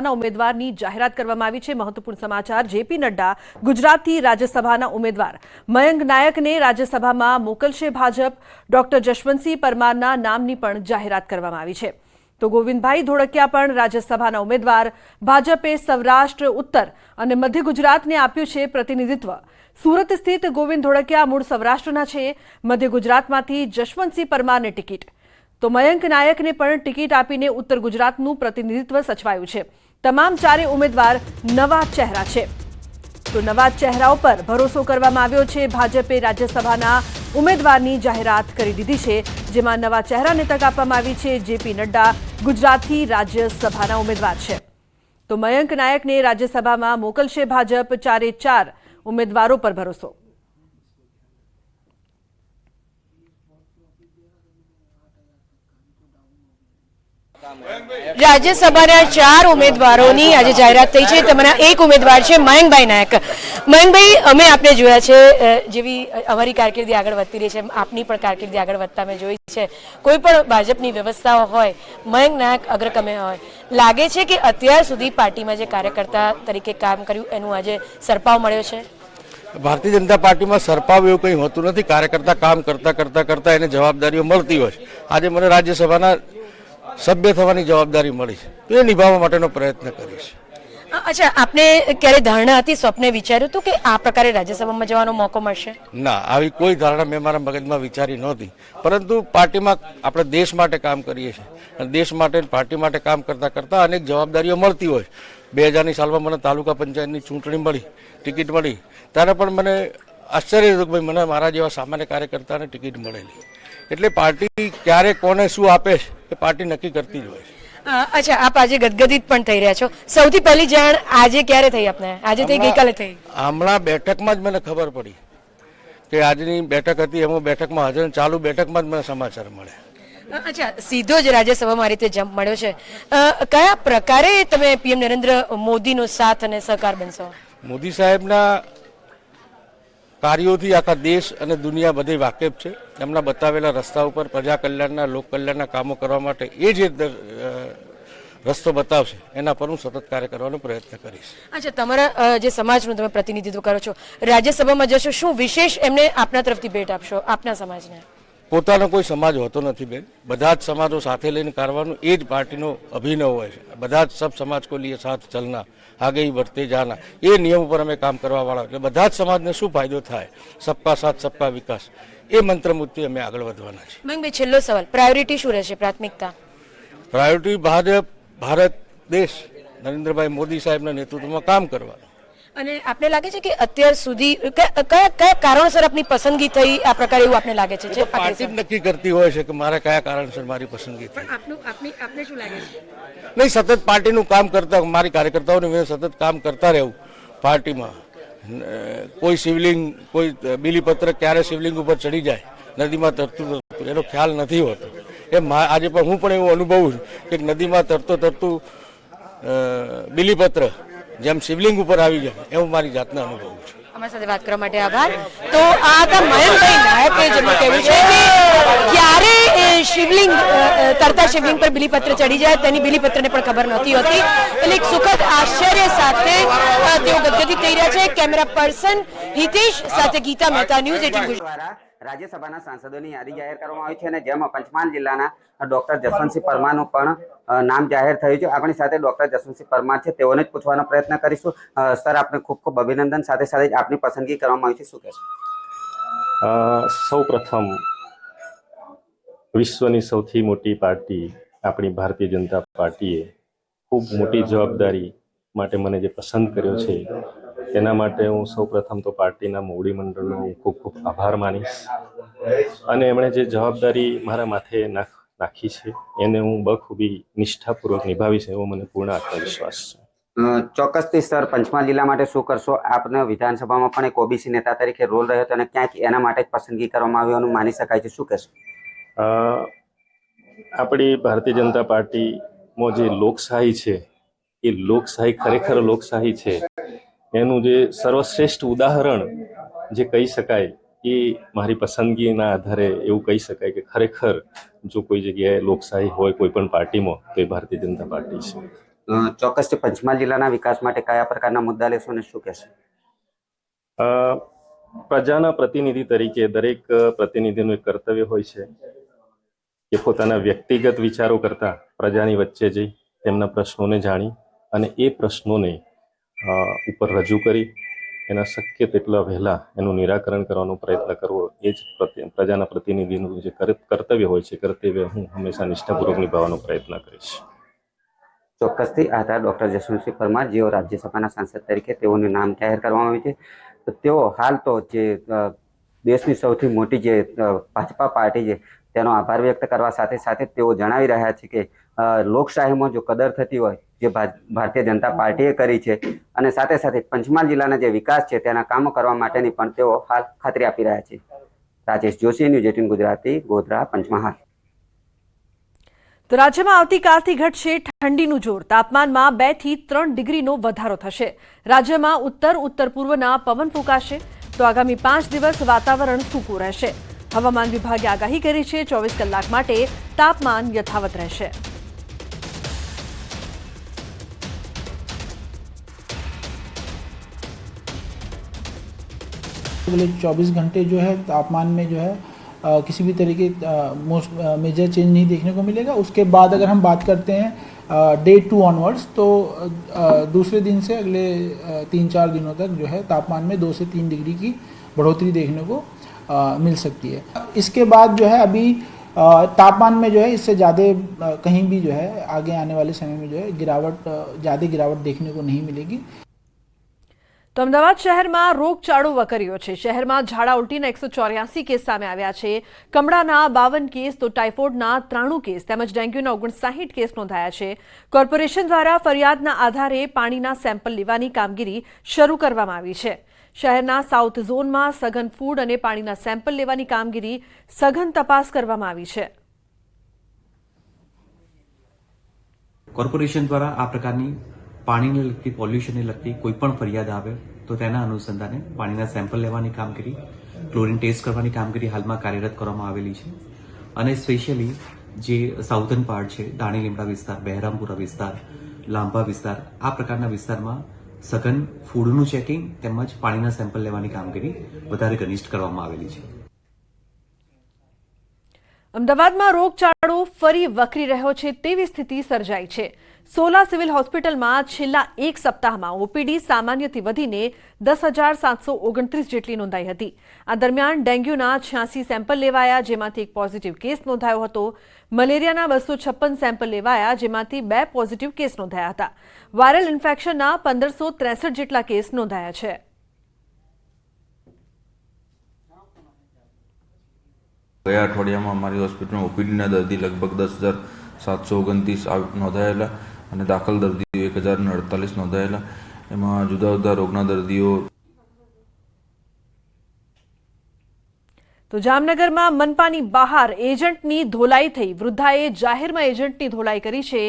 ઉમેદવારની જાહેરાત કરવામાં આવી છે। મહત્વપૂર્ણ સમાચાર। જેપી નડ્ડા ગુજરાતથી રાજ્યસભાના ઉમેદવાર મયંક નાયકને રાજ્યસભામાં મોકલશે ભાજપ। ડોક્ટર જશવંતસિંહ પરમારના નામની પણ જાહેરાત કરવામાં આવી છે। તો ગોવિંદભાઈ ધોળકિયા પણ રાજ્યસભાના ઉમેદવાર। ભાજપે સૌરાષ્ટ્ર, ઉત્તર અને મધ્ય ગુજરાતને આપ્યું છે પ્રતિનિધિત્વ। સુરત સ્થિત ગોવિંદ ધોળકિયા મૂળ સૌરાષ્ટ્રના છે। મધ્ય ગુજરાતમાંથી જશવંતસિંહ પરમારને ટિકિટ, તો મયંક નાયકને પણ ટિકિટ આપીને ઉત્તર ગુજરાતનું પ્રતિનિધિત્વ સચવાયું છે। તમામ ચારે ઉમેદવાર નવા ચહેરા છે। તો નવા ચહેરાઓ પર ભરોસો કરવામાં આવ્યો છે। ભાજપે રાજ્યસભાના ઉમેદવારની જાહેરાત કરી દીધી છે, જેમાં નવા ચહેરાને તક આપવામાં આવી છે। જેપી નડ્ડા ગુજરાતથી રાજ્યસભાના ઉમેદવાર છે। તો મયંક નાયકને રાજ્યસભામાં મોકલશે ભાજપ। ચારે ચાર ઉમેદવારો પર ભરોસો। રાજ્યસભાના 4 ઉમેદવારોની આજે જાહેરાત થઈ છે। તેમાંના એક ઉમેદવાર છે મયંકભાઈ નાયક। મયંકભાઈ, અમે આપને જોયા છે, જેવી અમારી કારકિર્દી આગળ વધતી રહી છે, આપની પણ કારકિર્દી આગળ વધતા મેં જોઈ છે। કોઈ પણ ભાજપની વ્યવસ્થાઓ હોય, મયંક નાયક અગ્રક્રમે હોય। લાગે છે કે અત્યાર સુધી પાર્ટીમાં જે કાર્યકર્તા તરીકે કામ કર્યું એનું આજે સરપાવ મળ્યો છે। ભારતીય જનતા પાર્ટીમાં સરપાવ એવું કંઈ હોતું નથી। કાર્યકર્તા કામ કરતા એને જવાબદારીઓ મળતી હોય છે। આજે મને રાજ્યસભાના સભ્ય થવાની જવાબદારી મળી છે, તો એ નિભાવવા માટેનો પ્રયત્ન કરીશ। અચ્છા, આપને ક્યારે ધારણા હતી, સ્વપ્ને વિચાર્યું હતું કે આ પ્રકારે રાજ્યસભામાં જવાનો મોકો મળશે? ના, આવી કોઈ ધારણા મેં મારા મગજમાં વિચારી નહોતી, પરંતુ પાર્ટીમાં આપણે દેશ માટે કામ કરીએ છીએ અને દેશ માટે પાર્ટી માટે કામ કરતા અનેક જવાબદારીઓ મળતી હોય। 2000ની સાલમાં મને તાલુકા પંચાયતની ચૂંટણી મળી, ટિકિટ મળી, ત્યારે પણ મને આશ્ચર્ય હતું કે ભાઈ મને મારા જેવા સામાન્ય કાર્યકર્તાને ટિકિટ મળેલી। એટલે પાર્ટી ક્યારે કોને શું આપે છે એ પાર્ટી નક્કી કરતી જ હોય છે। અચ્છા, આપ આજે ગદગદિત પણ થઈ રહ્યા છો। સૌથી પહેલી જાણ આજે ક્યારે થઈ આપને? આજે થઈ, ગઈકાલે થઈ? હમણાં બેઠકમાં જ મને ખબર પડી કે આજની બેઠક હતી, એમાં બેઠકમાં હાજર, ચાલુ બેઠકમાં જ મને સમાચાર મળ્યા। અચ્છા, સીધો જ રાજ્યસભામાં આ રીતે જમ્પ મળ્યો છે। કયા પ્રકારે તમે પીએમ નરેન્દ્ર મોદીનો સાથ અને સહકાર બનશો? મોદી સાહેબના કાર્યોથી આખા દેશ અને દુનિયા બધી વાકેફ છે। એમના બતાવેલા રસ્તા ઉપર પ્રજા કલ્યાણના, લોક કલ્યાણના કામો કરવા માટે એ જે રસ્તો બતાવશે એના પર હું સતત કાર્ય કરવાનો પ્રયત્ન કરીશ। અચ્છા, તમારા જે સમાજનું તમે પ્રતિનિધિત્વ કરો છો, રાજ્યસભામાં જશો, શું વિશેષ એમને આપના તરફથી ભેટ આપશો આપના સમાજને? પોતાનો કોઈ સમાજ હોતો નથી બેન, બધા જ સમાજો સાથે લઈને કરવાનું એ જ પાર્ટીનો અભિનવ હોય છે। બધા જ સબ સમાજ કો લીએ સાથ ચલના, આગે ही बढ़ते जाना, એ નિયમ ઉપર અમે કામ કરવાવાળા। એટલે બધા જ સમાજને શું ફાયદો થાય, સબકા સાથ સબકા વિકાસ, એ મંત્ર મુજબ અમે આગળ વધવાના છીએ। મયંકભાઈ, છેલ્લો સવાલ, પ્રાયોરિટી શું રહેશે, પ્રાથમિકતા? પ્રાયોરિટી ભારત દેશ નરેન્દ્રભાઈ મોદી સાહેબના નેતૃત્વમાં કામ કરવાનું। અને આપને લાગે છે કે અત્યાર સુધી કયા કારણોસર આપની પસંદગી થઈ આ પ્રકારે, એવું આપને લાગે છે? પાર્ટી નક્કી કરતી હોય છે કે મારે કયા કારણસર મારી પસંદગી થઈ। આપને શું લાગે છે? નહીં, સતત પાર્ટીનું કામ કરતા, મારી કાર્યકર્તાઓને મેં સતત કામ કરતા રહેવું પાર્ટીમાં। કોઈ શિવલિંગ, કોઈ બીલીપત્ર ક્યારે શિવલિંગ ઉપર ચડી જાય, નદીમાં તરતું એનો ખ્યાલ નથી હોતો। એ આજે પણ હું પણ એવું અનુભવું છું કે નદીમાં તરતું બીલીપત્ર જેમ શિવલિંગ ઉપર આવી જાય, એવું મારી જાતને અનુભવું છે। અમારી સાથે વાત કરવા માટે આભાર। તો આ હતા મયંકભાઈ નાયકે જેમનું કહેવું છે કે ક્યારે શિવલિંગ, તરતા શિવલિંગ પર બીલીપત્ર ચડી જાય તેની બીલીપત્રને પણ ખબર નહોતી હોતી। એટલે એક સુખદ આશ્ચર્ય સાથે તેઓ ગદગદિત થઈ રહ્યા છે। કેમેરા પર્સન હિતેશ સાથે ગીતા મહેતા, ન્યૂઝ 18 ગુજરાત। રાજ્યસભાના સાંસદોની યાદી જાહેર કરવામાં આવી છે અને જેમાં પંચમહાલ જિલ્લાના ડોક્ટર જસવંતસિંહ પરમારનું પણ નામ જાહેર થયું છે। આપણી સાથે ડોક્ટર જસવંતસિંહ પરમાર છે, તેઓને જ પૂછવાનો પ્રયત્ન કરીશું। સર, આપને ખૂબ ખૂબ અભિનંદન, સાથે સાથે આપની પસંદગી કરવામાં આવી છે, શું કહેશો? સૌ પ્રથમ વિશ્વની સૌથી મોટી પાર્ટી આપણી ભારતીય જનતા પાર્ટીએ ખૂબ મોટી જવાબદારી માટે મને જે પસંદ કર્યો છે તેના માટે હું સૌ પ્રથમ તો પાર્ટીના મોવડી મંડળનો ખૂબ ખૂબ આભાર માનીશ। અને એમણે જે જવાબદારી મારા માથે નાખી છે એને હું બખૂબી નિષ્ઠાપૂર્વક નિભાવીશ, એવો મને પૂર્ણ આત્મવિશ્વાસ છે। ચોક્કસથી સર, પંચમહાલ જિલ્લા માટે શું કરશો? આપને વિધાનસભામાં પણ એક ઓબીસી નેતા તરીકે રોલ રહ્યો હતો અને ક્યાંક એના માટે જ પસંદગી કરવામાં આવી હોવાનું માની શકાય છે, શું કહેશો? આપણી ભારતીય જનતા પાર્ટીમાં જે લોકશાહી છે એ લોકશાહી ખરેખર લોકશાહી છે એનું જે સર્વશ્રેષ્ઠ ઉદાહરણ જે કહી શકાય એ મારી પસંદગીના આધારે એવું કહી શકાય કે ખરેખર જો કોઈ જગ્યાએ લોકશાહી હોય કોઈ પણ પાર્ટીમાં તો એ ભારતીય જનતા પાર્ટી છે। ચોક્કસથી પંચમહાલ જિલ્લાના વિકાસ માટે કયા પ્રકારના મુદ્દા લેશો અને શું કહેશો? પ્રજાના પ્રતિનિધિ તરીકે દરેક પ્રતિનિધિનું એક કર્તવ્ય હોય છે કે પોતાના વ્યક્તિગત વિચારો કરતા પ્રજાની વચ્ચે જઈ તેમના પ્રશ્નોને જાણી અને એ પ્રશ્નોને ઉપર રજૂ કરી એના શક્ય તેટલા વહેલા એનું નિરાકરણ કરવાનો પ્રયત્ન કરવો એ જ પ્રજાના પ્રતિનિધિનું જે કર્તવ્ય હોય છે કર્તવ્ય હું હંમેશા નિષ્ઠાપૂર્વક નિભાવવાનો પ્રયત્ન કરીશ. ચોક્કસથી આ હતા ડૉક્ટર જશવંતસિંહ પરમાર, જેઓ રાજ્યસભાના સાંસદ તરીકે તેઓનું નામ જાહેર કરવામાં આવ્યું છે. તો તેઓ હાલ તો જે દેશની સૌથી મોટી જે ભાજપા પાર્ટી છે તેનો આભાર વ્યક્ત કરવા સાથે સાથે તેઓ જણાવી રહ્યા છે કે લોકશાહીમાં જો કદર થતી હોય જે ભારતીય જનતા પાર્ટીએ કરી છે અને સાથે સાથે પંચમહાલ જિલ્લાના જે વિકાસ છે તેના કામો કરવા માટેની પણ તેઓ હાલ ખાતરી આપી રહ્યા છે. રાજેશ જોશી, ન્યૂઝ 18 ગુજરાતી, ગોધરા, પંચમહાલ. તો રાજ્યમાં આવતીકાલથી ઘટશે ઠંડીનું જોર. તાપમાનમાં 2 થી 3 ડિગ્રીનો વધારો થશે. રાજ્યમાં ઉત્તર પૂર્વના પવન ફૂંકાશે. તો આગામી 5 દિવસ વાતાવરણ સૂકું રહેશે. હવામાન વિભાગે આગાહી કરી છે 24 કલાક માટે તાપમાન યથાવત રહેશે. अगले 24 घंटे जो है तापमान में जो है किसी भी तरह के मेजर चेंज नहीं देखने को मिलेगा. उसके बाद अगर हम बात करते हैं डे 2 ऑनवर्ड्स तो दूसरे दिन से अगले 3-4 दिनों तक जो है तापमान में 2 से 3 डिग्री की बढ़ोतरी देखने को मिल सकती है. इसके बाद जो है अभी तापमान में जो है इससे ज़्यादा कहीं भी जो है आगे आने वाले समय में जो है ज़्यादा गिरावट देखने को नहीं मिलेगी. તો અમદાવાદ શહેરમાં રોગચાળો વકર્યો છે. શહેરમાં ઝાડા ઉલટીના 184 કેસ સામે આવ્યા છે. કમળાના 52 કેસ તો ટાઇફોઇડના 93 કેસ તેમજ ડેન્ગ્યુના 59 કેસ નોંધાયા છે. કોર્પોરેશન દ્વારા ફરિયાદના આધારે પાણીના સેમ્પલ લેવાની કામગીરી શરૂ કરવામાં આવી છે. શહેરના સાઉથ ઝોનમાં સઘન ફૂડ અને પાણીના સેમ્પલ લેવાની કામગીરી સઘન તપાસ કરવામાં આવી છે. કોર્પોરેશન દ્વારા આ પ્રકારની પાણીને લગતી પોલ્યુશનને લગતી કોઈ પણ ફરિયાદ આવે તો તેના અનુસંધાને પાણીના સેમ્પલ લેવાની કામગીરી, ક્લોરીન ટેસ્ટ કરવાની કામગીરી હાલમાં કાર્યરત કરવામાં આવેલી છે. અને સ્પેશિયલી જે સાઉથર્ન પાર્ટ છે, દાણી લીમડા વિસ્તાર, બહેરામપુરા વિસ્તાર, લાંભા વિસ્તાર, આ પ્રકારના વિસ્તારમાં સઘન ફૂડનું ચેકિંગ તેમજ પાણીના સેમ્પલ લેવાની કામગીરી વધારે ઘનિષ્ઠ કરવામાં આવેલી છે. અમદાવાદમાં રોગચાળો ફરી વકરી રહ્યો છે તેવી સ્થિતિ સર્જાઈ છે. સોલા સિવિલ હોસ્પિટલમાં છેલ્લા એક સપ્તાહમાં ઓપીડી સામાન્યથી વધીને 10,729 જેટલી નોંધાઈ હતી. આ દરમિયાન ડેન્ગ્યુના 86 સેમ્પલ લેવાયા, જેમાંથી એક પોઝિટિવ કેસ નોંધાયો હતો. મલેરિયાના 256 સેમ્પલ લેવાયા, જેમાંથી 2 પોઝિટિવ કેસ નોંધાયા હતા. વાયરલ ઇન્ફેક્શનના 1563 જેટલા કેસ નોંધાયા છે. ગયા અઠવાડિયામાં અમારી હોસ્પિટલમાં ઓપીડીના દર્દી લગભગ 10,729 નોંધાયેલા અને દાખલ દર્દીઓ 1,048 નોંધાયેલા. એમાં જુદા જુદા રોગના દર્દીઓ. તો જામનગરમાં મનપાની બહાર એજન્ટની ધોલાઈ થઈ. વૃદ્ધાએ જાહેરમાં એજન્ટની ધોલાઈ કરી છે.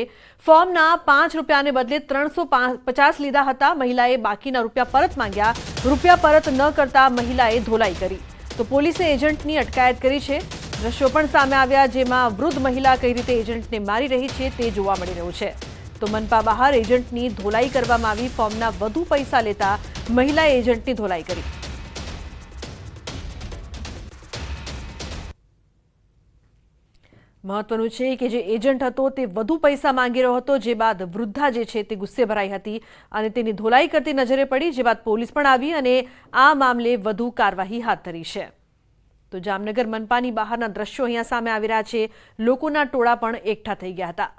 ફોર્મના 5 રૂપિયાને બદલે 350 લીધા હતા. મહિલાએ બાકીના રૂપિયા પરત માંગ્યા. રૂપિયા પરત ન કરતા મહિલાએ ધોલાઈ કરી. તો પોલીસે એજન્ટની અટકાયત કરી છે. દ્રશ્યો પણ સામે આવ્યા, જેમાં વૃદ્ધ મહિલા કઈ રીતે એજન્ટને મારી રહી છે તે જોવા મળી રહ્યું છે. તો મનપા બહાર એજન્ટની ધોલાઈ કરવામાં આવી. ફોર્મના વધુ પૈસા લેતા મહિલાએ એજન્ટની ધોલાઈ કરી. મહત્વનું છે કે જે એજન્ટ હતો તે વધુ પૈસા માંગી રહ્યો હતો, જે બાદ વૃદ્ધા જે છે તે ગુસ્સે ભરાઈ હતી અને તેની ધોલાઈ કરતી નજરે પડી, જે બાદ પોલીસ પણ આવી અને આ મામલે વધુ કાર્યવાહી હાથ ધરી છે. તો જામનગર મનપાની બહારના દ્રશ્યો અહીંયા સામે આવી રહ્યા છે. લોકોના ટોળા પણ એકઠા થઈ ગયા હતા.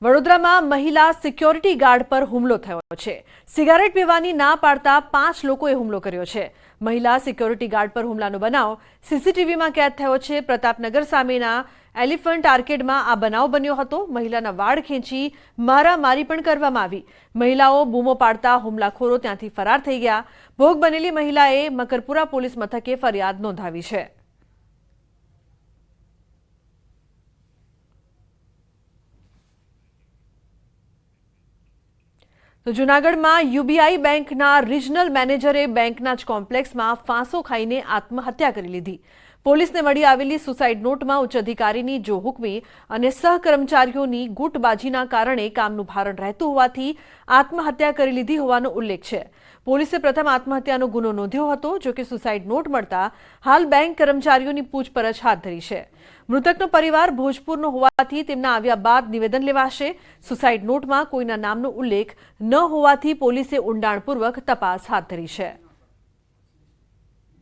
વડોદરામાં મહિલા સિક્યોરિટી ગાર્ડ પર હુમલો થયો છે. સિગારેટ પીવાની ના પાડતા 5 લોકોએ હુમલો કર્યો છે. મહિલા સિક્યોરિટી ગાર્ડ પર હુમલાનો બનાવ સીસીટીવીમાં કેદ થયો છે. પ્રતાપનગર સામેના એલિફન્ટ આર્કેડમાં આ બનાવ બન્યો હતો. મહિલાના વાળ ખેંચી મારામારી પણ કરવામાં આવી. મહિલાઓ બૂમો પાડતા હુમલાખોરો ત્યાંથી ફરાર થઈ ગયા. ભોગ બનેલી મહિલાએ મકરપુરા પોલીસ મથકે ફરિયાદ નોંધાવી છે. તો જૂનાગઢમાં યુબીઆઈ બેંકના રિજનલ મેનેજરે બેંકના જ કોમ્પ્લેક્સમાં ફાંસો ખાઈને આત્મહત્યા કરી લીધી. પોલીસને મળી આવેલી સુસાઇડ નોટમાં ઉચ્ચ અધિકારીની જોહુકમી અને સહકર્મચારીઓની ગુટબાજીના કારણે કામનું ભારણ રહેતું હોવાથી આત્મહત્યા કરી લીધી હોવાનો ઉલ્લેખ છે. પોલીસે પ્રથમ આત્મહત્યાનો ગુનો નોંધ્યો હતો, જો કે સુસાઇડ નોટ મળતા હાલ બેંક કર્મચારીઓની પૂછપરછ હાથ ધરી છે. મૃતકનો પરિવાર ભોજપુરનો હોવાથી તેમના આવ્યા બાદ નિવેદન લેવાશે. સુસાઇડ નોટમાં કોઈના નામનો ઉલ્લેખ ન હોવાથી પોલીસે ઊંડાણપૂર્વક તપાસ હાથ ધરી છે.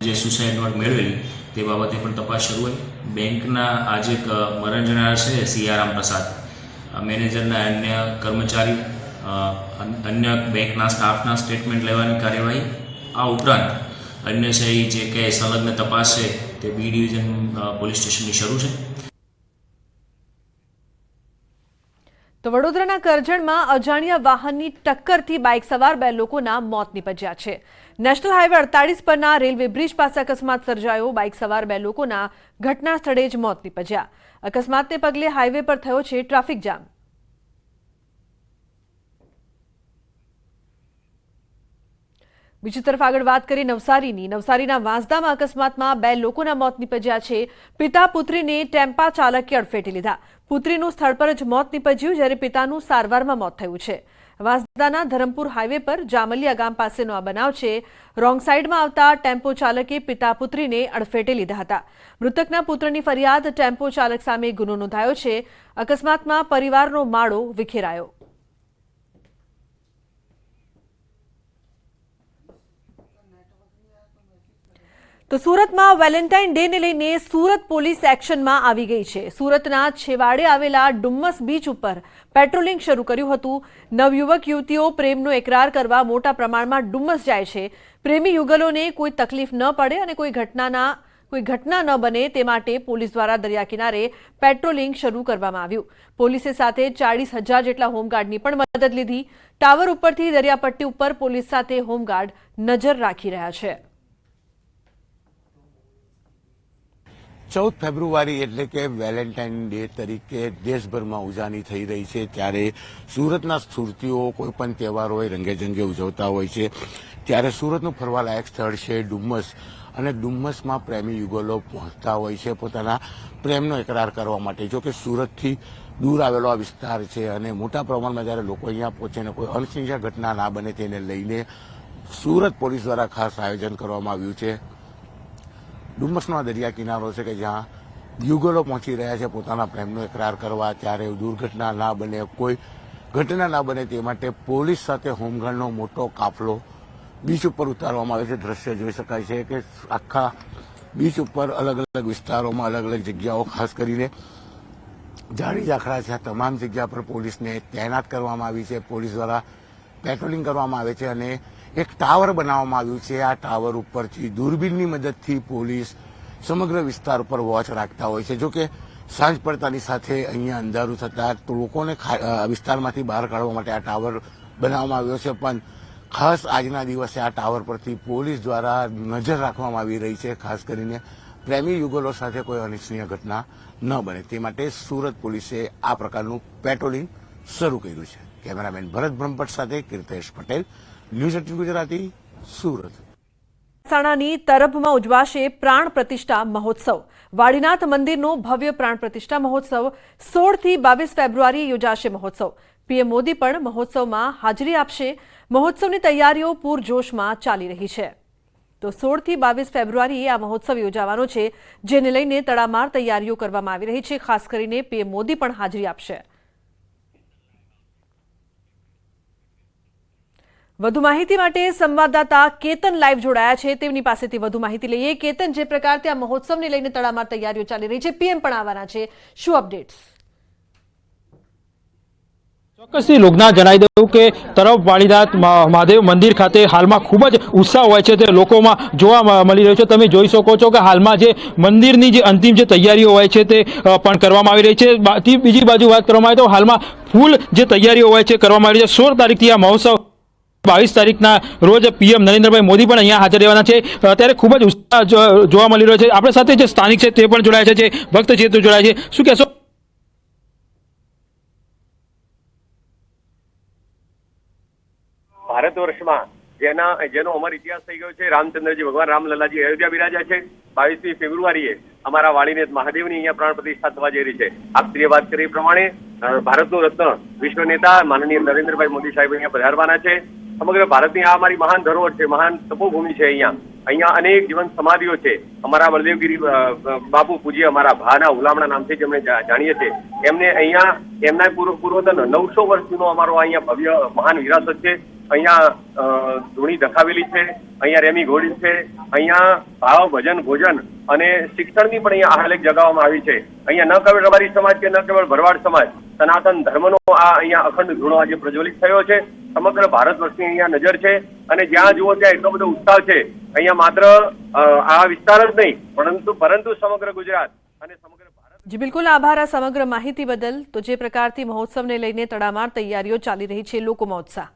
જે સુસાઇડ નોટ મેળવેલી તે બાબતે પણ તપાસ શરૂ હોય. બેંકના આજે એક મરણ જનાર છે સિયારામ પ્રસાદ, મેનેજરના અન્ય કર્મચારી અન્ય બેંકના સ્ટાફના સ્ટેટમેન્ટ લેવાની કાર્યવાહી. આ ઉપરાંત અન્ય છે જે કંઈ સંલગ્ન તપાસ છે તે બી ડિવિઝન પોલીસ સ્ટેશનની શરૂ છે. તો વડોદરાના કરજણમાં અજાણ્યા વાહનની ટક્કરથી બાઇક સવાર 2 લોકોના મોત નીપજ્યા છે. નેશનલ હાઈવે 48 પરના રેલવે બ્રિજ પાસે અકસ્માત સર્જાયો. બાઇક સવાર 2 લોકોના ઘટના સ્થળે જ મોત નીપજ્યા. અકસ્માતને પગલે હાઈવે પર થયો છે ટ્રાફિક જામ. બીજી તરફ આગળ વાત કરીએ નવસારીના વાંસદામાં અકસ્માતમાં 2 લોકોના મોત નીપજ્યા છે. પિતા પુત્રીને ટેમ્પા ચાલકે અડફેટે લીધા. પુત્રીનું સ્થળ પર જ મોત નીપજ્યું, જ્યારે પિતાનું સારવારમાં મોત થયું છે. વાંસદાના ધરમપુર હાઈવે પર જામલિયા ગામ પાસેનો આ બનાવ છે. રોંગ સાઈડમાં આવતા ટેમ્પો ચાલકે પિતા પુત્રીને અડફેટે લીધા હતા. મૃતકના પુત્રની ફરિયાદ ટેમ્પો ચાલક સામે ગુનો નોંધાયો છે. અકસ્માતમાં પરિવારનો માળો વિખેરાયો. તો સુરતમાં વેલેન્ટાઇન ડેને લઈને સુરત પોલીસ એક્શનમાં આવી ગઈ છે. સુરતના છેવાડે આવેલા ડુમ્મસ બીચ ઉપર પેટ્રોલિંગ શરૂ કર્યું હતું. નવયુવક યુવતીઓ પ્રેમનો એકરાર કરવા મોટા પ્રમાણમાં ડુમ્મસ જાય છે. પ્રેમી યુગલોને કોઈ તકલીફ ન પડે અને કોઈ ઘટના ન બને તે માટે પોલીસ દ્વારા દરિયા કિનારે પેટ્રોલિંગ શરૂ કરવામાં આવ્યું. પોલીસે સાથે 40,000 જેટલા હોમગાર્ડની પણ મદદ લીધી. ટાવર ઉપરથી દરિયાપટ્ટી ઉપર પોલીસ સાથે હોમગાર્ડ નજર રાખી રહ્યા છે. 14 ફેબ્રુઆરી એટલે કે વેલેન્ટાઇન ડે તરીકે દેશભરમાં ઉજવણી થઈ રહી છે, ત્યારે સુરતના સુરતીઓ કોઈ પણ તહેવાર હોય રંગેચંગે ઉજવતા હોય છે. ત્યારે સુરતનું ફરવાલાયક સ્થળ છે ડુમ્મસ, અને ડુમ્મસમાં પ્રેમી યુગલો પહોંચતા હોય છે પોતાના પ્રેમનો એકરાર કરવા માટે. જો કે સુરતથી દૂર આવેલો આ વિસ્તાર છે અને મોટા પ્રમાણમાં જ્યારે લોકો અહીંયા પહોંચે ને કોઈ અનિચ્છનીય ઘટના ના બને તેને લઈને સુરત પોલીસ દ્વારા ખાસ આયોજન કરવામાં આવ્યું છે. ડુમ્મસનો દરિયા કિનારો છે કે જ્યાં યુગલો પહોંચી રહ્યા છે પોતાના પ્રેમનો એકરાર કરવા. ત્યારે દુર્ઘટના ના બને, કોઈ ઘટના ના બને તે માટે પોલીસ સાથે હોમગાર્ડનો મોટો કાફલો બીચ ઉપર ઉતારવામાં આવે છે. દ્રશ્ય જોઈ શકાય છે કે આખા બીચ ઉપર અલગ અલગ વિસ્તારોમાં અલગ અલગ જગ્યાઓ, ખાસ કરીને ઝાડી ઝાખરા છે, આ તમામ જગ્યા પર પોલીસને તૈનાત કરવામાં આવી છે. પોલીસ દ્વારા પેટ્રોલિંગ કરવામાં આવે છે અને એક ટાવર બનાવવામાં આવ્યું છે. આ ટાવર ઉપરથી દૂરબીનની મદદથી પોલીસ સમગ્ર વિસ્તાર પર વોચ રાખતા હોય છે. જો કે સાંજ પડતાની સાથે અહીંયા અંધારું થતાં લોકોને વિસ્તારમાંથી બહાર કાઢવા માટે આ ટાવર બનાવવામાં આવ્યો છે, પણ ખાસ આજના દિવસે આ ટાવર પરથી પોલીસ દ્વારા નજર રાખવામાં આવી રહી છે, ખાસ કરીને પ્રેમી યુગલો સાથે કોઈ અનિચ્છનીય ઘટના ન બને તે માટે સુરત પોલીસે આ પ્રકારનું પેટ્રોલિંગ શરૂ કર્યું છે. કેમેરામેન ભરત બ્રહ્મભટ્ટ સાથે કીર્તેશ પટેલ, ન્યૂઝ 18 ગુજરાતી, સુરત. મહેસાણાની તરભમાં ઉજવાશે પ્રાણ પ્રતિષ્ઠા મહોત્સવ. વાડીનાથ મંદિરનો ભવ્ય પ્રાણ પ્રતિષ્ઠા મહોત્સવ 16 થી 22 ફેબ્રુઆરીએ યોજાશે. મહોત્સવ પીએમ મોદી પણ મહોત્સવમાં હાજરી આપશે. મહોત્સવની તૈયારીઓ પૂરજોશમાં ચાલી રહી છે. તો 16 થી 22 ફેબ્રુઆરીએ આ મહોત્સવ યોજાવાનો છે, જેને લઈને તડામાર તૈયારીઓ કરવામાં આવી રહી છે. ખાસ કરીને પીએમ મોદી પણ હાજરી આપશે. વધુ માહિતી માટે સંવાદદાતા કેતન લાઈવ જોડાયા છે. તેમની પાસેથી વધુ માહિતી લઈએ. કેતન, જે પ્રકારથી આ મહોત્સવને લઈને તડામાર તૈયારીઓ ચાલી રહી છે, પીએમ પણ આવવાના છે, શું અપડેટ્સ? ચોક્કસથી લોગના જણાવી દઉં કે તરફ વાડીનાથ મહાદેવ મંદિર ખાતે હાલમાં ખૂબ જ ઉત્સાહ હોય છે તે લોકોમાં જોવા મળી રહ્યો છે. તમે જોઈ શકો છો કે હાલમાં જે મંદિરની જે અંતિમ જે તૈયારીઓ હોય છે તે પણ કરવામાં આવી રહી છે. બીજી બાજુ વાત કરવામાં આવે તો હાલમાં ફૂલ જે તૈયારીઓ હોય છે કરવામાં આવી રહી છે. 16 તારીખથી આ મહોત્સવ, 22 તારીખના રોજ પીએમ નરેન્દ્રભાઈ મોદી પણ અહીંયા હાજર રહેવાના છે. ત્યારે ખૂબ જ ઉત્સાહ જોવા મળી રહ્યો છે. આપણી સાથે જે સ્થાનિક છે તે પણ જોડાયા છે, જે ભક્ત છે તે જોડાયા છે. શું કહેશો? ભારત વર્ષમાં જેનો અમર ઇતિહાસ થઈ ગયો છે. રામચંદ્રજી ભગવાન રામલલ્લાજી અયોધ્યા બિરાજ્યા છે. 22મી ફેબ્રુઆરીએ અમારા વાળીને મહાદેવની અહીંયા પ્રાણ પ્રતિષ્ઠા થવા જઈ રહી છે. આપ શ્રીએ વાત કરી એ પ્રમાણે ભારતનું રત્ન વિશ્વ નેતા માનનીય નરેન્દ્રભાઈ મોદી સાહેબ અહીંયા પધારવાના છે. સમગ્ર ભારતની આ અમારી મહાન ધરોહર છે, મહાન તપોભૂમિ છે. અહીંયા અનેક જીવન સમાધિઓ છે. અમારા બળદેવગીરી બાપુ પૂજ્ય અમારા ભાના હુલામણા નામથી જેમણે જાણીએ છીએ, એમને અહીંયા એમના પૂર્વતન 900 વર્ષ જૂનો અમારો અહીંયા ભવ્ય મહાન વિરાસત છે. અહીંયા ધૂણી દખાવેલી છે, અહીંયા રેમી ઘોડી છે, અહીંયા ભાવ ભજન ભોજન અને શિક્ષણની પણ અહીંયા આલેખ જગાવવામાં આવી છે. અહીંયા ન કેવળ રબારી સમાજ કે ન કેવળ ભરવાડ સમાજ, સનાતન ધર્મનો આ અહીંયા અખંડ ધૂણો આજે પ્રજ્વલિત થયો છે. સમગ્ર ભારત વર્ષની અહીંયા નજર છે અને જ્યાં જુઓ ત્યાં એટલો બધો ઉત્સાહ છે. અહીંયા માત્ર આ વિસ્તાર જ નહીં પરંતુ સમગ્ર ગુજરાત અને સમગ્ર ભારત. જી બિલકુલ, આભાર આ સમગ્ર માહિતી બદલ. તો જે પ્રકારથી મહોત્સવને લઈને તડામાર તૈયારીઓ ચાલી રહી છે, લોકોમાં ઉત્સાહ.